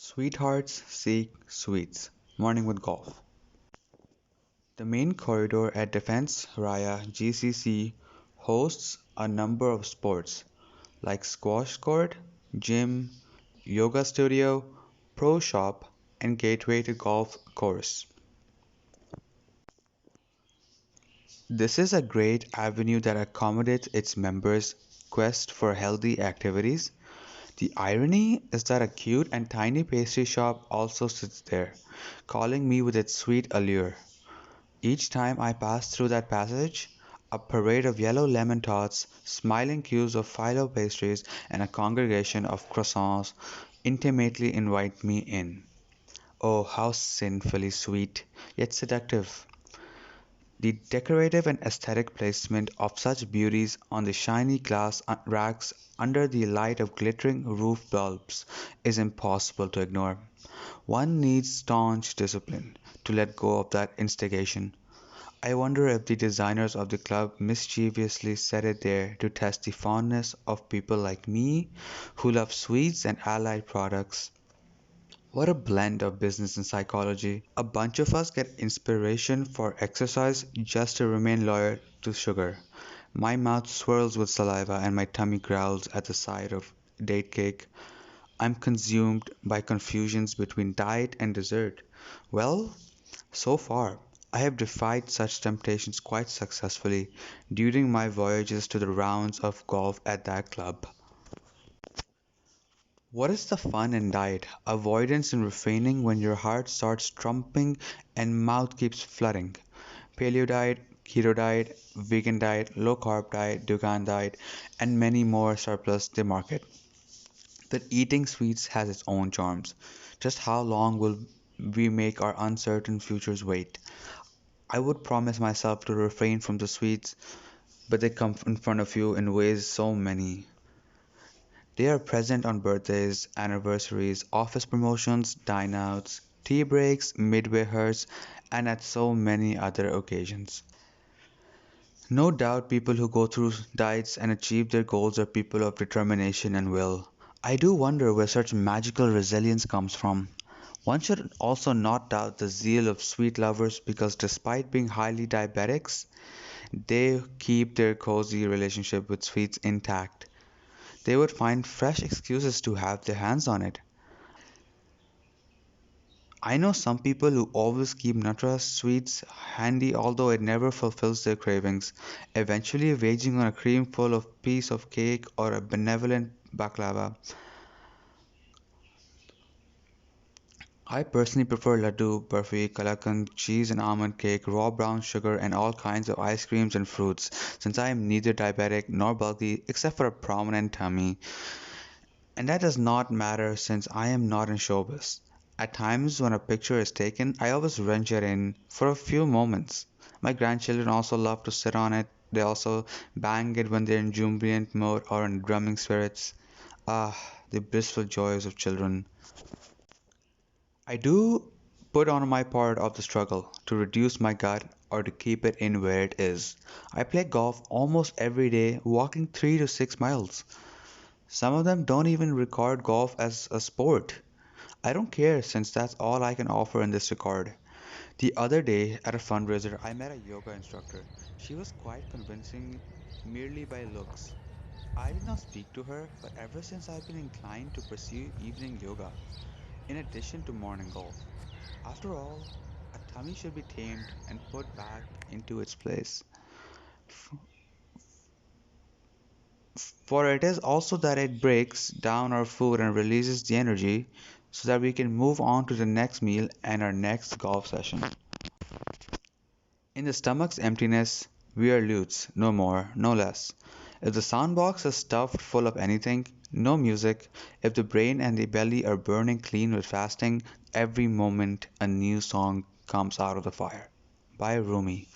Sweethearts seek sweets. Morning with golf. The main corridor at Defense Raya GCC hosts a number of sports like squash court, gym, yoga studio, pro shop, and gateway to golf course. This is a great avenue that accommodates its members' quest for healthy activities. The irony is that a cute and tiny pastry shop also sits there, calling me with its sweet allure. Each time I pass through that passage, a parade of yellow lemon tarts, smiling queues of phyllo pastries, and a congregation of croissants intimately invite me in. Oh, how sinfully sweet, yet seductive. The decorative and aesthetic placement of such beauties on the shiny glass racks under the light of glittering roof bulbs is impossible to ignore. One needs staunch discipline to let go of that instigation. I wonder if the designers of the club mischievously set it there to test the fondness of people like me who love sweets and allied products. What a blend of business and psychology. A bunch of us get inspiration for exercise just to remain loyal to sugar. My mouth swirls with saliva and my tummy growls at the sight of date cake. I'm consumed by confusions between diet and dessert. Well, so far, I have defied such temptations quite successfully during my voyages to the rounds of golf at that club. What is the fun in diet? Avoidance and refraining when your heart starts trumping and mouth keeps flooding. Paleo diet, keto diet, vegan diet, low carb diet, Dukan diet, and many more surplus they market. That eating sweets has its own charms. Just how long will we make our uncertain futures wait? I would promise myself to refrain from the sweets, but they come in front of you in ways so many. They are present on birthdays, anniversaries, office promotions, dine outs, tea breaks, midway hurts, and at so many other occasions. No doubt people who go through diets and achieve their goals are people of determination and will. I do wonder where such magical resilience comes from. One should also not doubt the zeal of sweet lovers because despite being highly diabetics, they keep their cozy relationship with sweets intact. They would find fresh excuses to have their hands on it. I know some people who always keep Nutella sweets handy although it never fulfills their cravings, eventually waging on a cream full of piece of cake or a benevolent baklava. I personally prefer laddu, burfi, kalakand, cheese and almond cake, raw brown sugar, and all kinds of ice creams and fruits, since I am neither diabetic nor bulky except for a prominent tummy. And that does not matter since I am not in showbiz. At times when a picture is taken, I always venture in for a few moments. My grandchildren also love to sit on it. They also bang it when they're in jubilant mode or in drumming spirits. Ah, the blissful joys of children. I do put on my part of the struggle to reduce my gut or to keep it in where it is. I play golf almost every day, walking 3 to 6 miles. Some of them don't even record golf as a sport. I don't care since that's all I can offer in this record. The other day at a fundraiser, I met a yoga instructor. She was quite convincing merely by looks. I did not speak to her, but ever since I've been inclined to pursue evening yoga in addition to morning golf. After all, a tummy should be tamed and put back into its place. F- For it is also that it breaks down our food and releases the energy so that we can move on to the next meal and our next golf session. In the stomach's emptiness, we are lutes, no more, no less. If the soundbox is stuffed full of anything, no music. If the brain and the belly are burning clean with fasting, every moment a new song comes out of the fire. By Rumi.